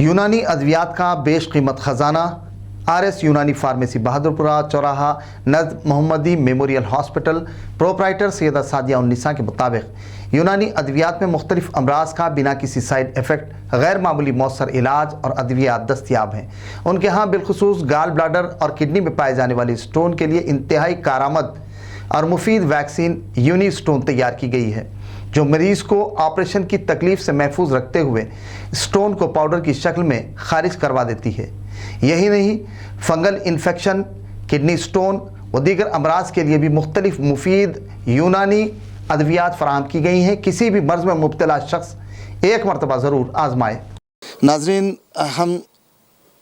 यूनानी अद्वियात का बेशकीमत ख़जाना RS यूनानी फार्मेसी बहादुरपुरा चौराहा Naz Mohammadi memorial hospital proprietor Syeda Sadia Unnisa के मुताबिक यूनानी अद्वियात में मुख्तलिफ अमराज का बिना किसी साइड इफ़ेक्ट गैर मामूली मौसर इलाज और अद्वियात दस्तियाब हैं। उनके यहाँ बिलखुसूस गाल ब्लाडर और किडनी में पाए जाने वाली स्टोन के लिए इंतहाई कारामद और मुफीद वैक्सीन यूनी स्टोन तैयार की गई है, जो मरीज़ को ऑपरेशन की तकलीफ़ से महफूज रखते हुए स्टोन को पाउडर की शक्ल में खारिज करवा देती है। यही नहीं, फंगल इन्फेक्शन, किडनी स्टोन व दीगर अमराज के लिए भी मुख्तलिफ मुफीद यूनानी अद्वियात फराहम की गई हैं। किसी भी मर्ज़ में मुब्तला शख्स एक मरतबा ज़रूर आजमाए। नाज़रीन, हम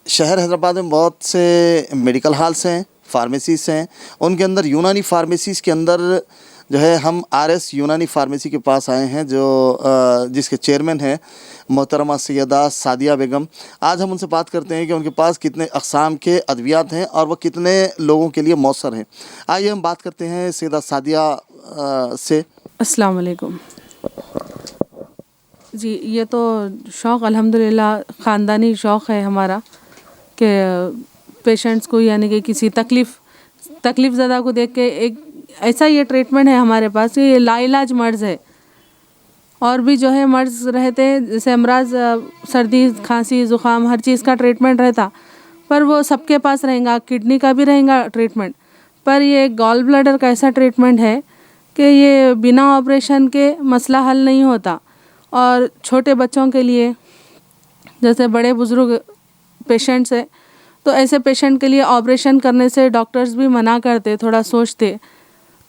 शहर हैदराबाद में बहुत से मेडिकल हॉल्स हैं, फार्मेसीज़ हैं। उनके अंदर यूनानी फार्मेसीज़ के अंदर जो है हम RS यूनानी फार्मेसी के पास आए हैं, जो जिसके चेयरमैन हैं मोहतरमा सैयदा सादिया बेगम। आज हम उनसे बात करते हैं कि उनके पास कितने अक़साम के अद्वियात हैं और वह कितने लोगों के लिए मौसर हैं। आइए हम बात करते हैं सैयदा सादिया से। अस्सलाम वालेकुम जी। ये तो शौक़ अल्हम्दुलिल्लाह ख़ानदानी शौक़ है हमारा कि पेशेंट्स को यानी कि किसी तकलीफ़ ज़दा को देख के एक ऐसा ये ट्रीटमेंट है हमारे पास कि ये लाइलाज मर्ज़ है। और भी जो है मर्ज़ रहते हैं, जैसे अमराज सर्दी खांसी ज़ुकाम हर चीज़ का ट्रीटमेंट रहता, पर वो सबके पास रहेगा। किडनी का भी रहेगा ट्रीटमेंट, पर ये गॉल ब्लैडर का ऐसा ट्रीटमेंट है कि ये बिना ऑपरेशन के मसला हल नहीं होता। और छोटे बच्चों के लिए, जैसे बड़े बुज़ुर्ग पेशेंट्स हैं, तो ऐसे पेशेंट के लिए ऑपरेशन करने से डॉक्टर्स भी मना करते, थोड़ा सोचते।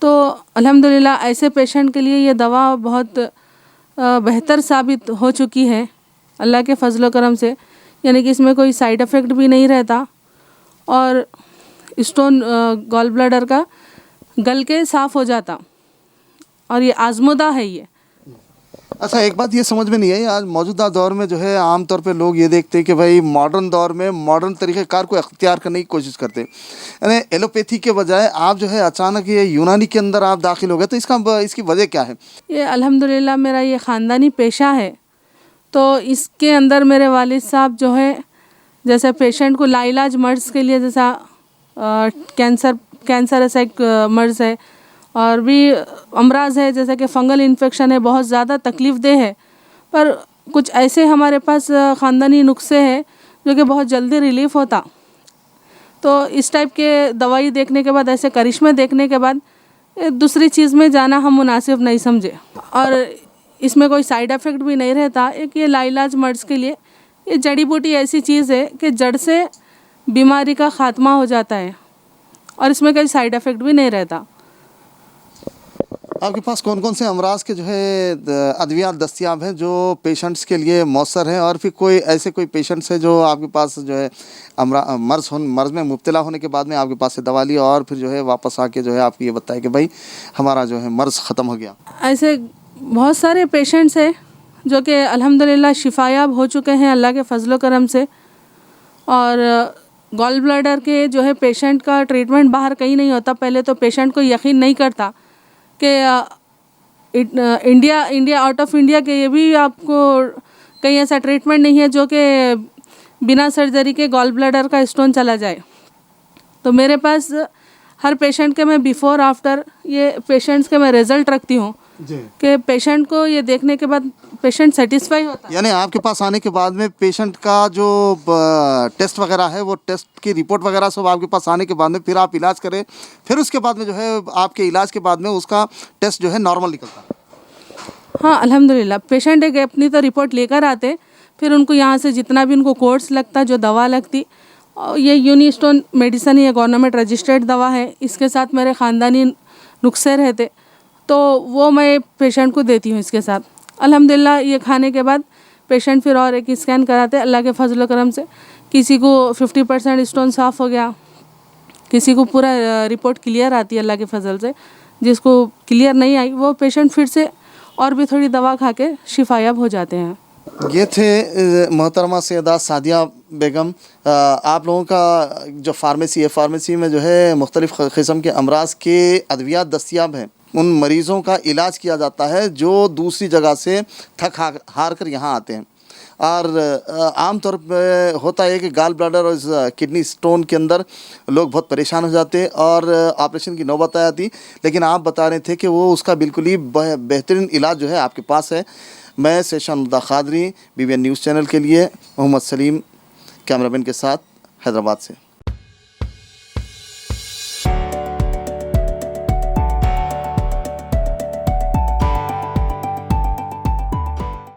तो अल्हम्दुलिल्लाह ऐसे पेशेंट के लिए ये दवा बहुत बेहतर साबित हो चुकी है अल्लाह के फजल करम से। यानी कि इसमें कोई साइड इफ़ेक्ट भी नहीं रहता और स्टोन गॉल ब्लैडर का गल के साफ़ हो जाता, और ये आज़मुदा है ये। अच्छा, एक बात ये समझ में नहीं आई, आज मौजूदा दौर में जो है आम तौर पे लोग ये देखते हैं कि भाई मॉडर्न दौर में मॉडर्न तरीक़ेकार को अख्तियार करने की कोशिश करते हैं, यानी एलोपैथी के बजाय आप जो है अचानक ये यूनानी के अंदर आप दाखिल हो गए, तो इसकी वजह क्या है? ये अल्हम्दुलिल्लाह मेरा ये ख़ानदानी पेशा है। तो इसके अंदर मेरे वालिद साहब जो है, जैसे पेशेंट को लाइलाज मर्ज़ के लिए, जैसा कैंसर ऐसा एक मर्ज़ है, और भी अमराज है जैसे कि फ़ंगल इन्फेक्शन है, बहुत ज़्यादा तकलीफ़देह है। पर कुछ ऐसे हमारे पास ख़ानदानी नुस्खे हैं जो कि बहुत जल्दी रिलीफ़ होता। तो इस टाइप के दवाई देखने के बाद, ऐसे करिश्मे देखने के बाद दूसरी चीज़ में जाना हम मुनासिब नहीं समझे। और इसमें कोई साइड इफ़ेक्ट भी नहीं रहता। एक ये लाइलाज मर्ज़ के लिए ये जड़ी बूटी ऐसी चीज़ है कि जड़ से बीमारी का ख़ात्मा हो जाता है, और इसमें कोई साइड इफ़ेक्ट भी नहीं रहता। आपके पास कौन कौन से अमराज के जो है अद्वियात दस्तियाब हैं जो पेशेंट्स के लिए मौसर हैं, और फिर कोई पेशेंट्स हैं जो आपके पास जो है मर्ज़ में मुब्तला होने के बाद में आपके पास से दवा लिया और फिर जो है वापस आके जो है आपको ये बताया कि भाई हमारा जो है मर्ज़ ख़त्म हो गया? ऐसे बहुत सारे पेशेंट्स हैं जो कि अल्हम्दुलिल्लाह शिफायाब हो चुके हैं अल्लाह के फजल करम से। और गॉल ब्लैडर के जो है पेशेंट का ट्रीटमेंट बाहर कहीं नहीं होता। पहले तो पेशेंट को यकीन नहीं करता कि इंडिया आउट ऑफ इंडिया के ये भी आपको कहीं ऐसा ट्रीटमेंट नहीं है जो कि बिना सर्जरी के गॉल ब्लैडर का स्टोन चला जाए। तो मेरे पास हर पेशेंट के मैं बिफ़ोर आफ्टर ये पेशेंट्स के मैं रिज़ल्ट रखती हूँ कि पेशेंट को ये देखने के बाद पेशेंट सेटिस्फाई होता है। यानी आपके पास आने के बाद में पेशेंट का जो टेस्ट वगैरह है, वो टेस्ट की रिपोर्ट वगैरह सब आपके पास आने के बाद में फिर आप इलाज करें, फिर उसके बाद में जो है आपके इलाज के बाद में उसका टेस्ट जो है नॉर्मल निकलता है? हाँ अल्हम्दुलिल्लाह, पेशेंट एक अपनी तो रिपोर्ट लेकर आते, फिर उनको यहाँ से जितना भी उनको कोर्स लगता, जो दवा लगती, ये यूनी स्टोन मेडिसन, ये गवर्नमेंट रजिस्टर्ड दवा है। इसके साथ मेरे ख़ानदानी नुस्खे रहते, तो वो मैं पेशेंट को देती हूँ इसके साथ। अल्हम्दुलिल्लाह ये खाने के बाद पेशेंट फिर और एक स्कैन कराते अल्लाह के फजल करम से। किसी को 50% स्टोन साफ़ हो गया, किसी को पूरा रिपोर्ट क्लियर आती है अल्लाह के फजल से। जिसको क्लियर नहीं आई वो पेशेंट फिर से और भी थोड़ी दवा खा के शिफायाब हो जाते हैं। ये थे मोहतरमा सैयदा सादिया बेगम। आप लोगों का जो फार्मेसी है, फार्मेसी में जो है मुख्तलिफ़ किस्म के अमराज के अद्वियात दस्तियाब हैं। उन मरीज़ों का इलाज किया जाता है जो दूसरी जगह से थक हार कर यहाँ आते हैं। और आम तौर पे होता है कि गाल ब्लैडर और किडनी स्टोन के अंदर लोग बहुत परेशान हो जाते और ऑपरेशन की नौबत आ जाती, लेकिन आप बता रहे थे कि वो उसका बिल्कुल ही बेहतरीन इलाज जो है आपके पास है। मैं सेशान मुद्दा खादरी, BBN न्यूज़ चैनल के लिए मोहम्मद सलीम कैमरामैन के साथ हैदराबाद से।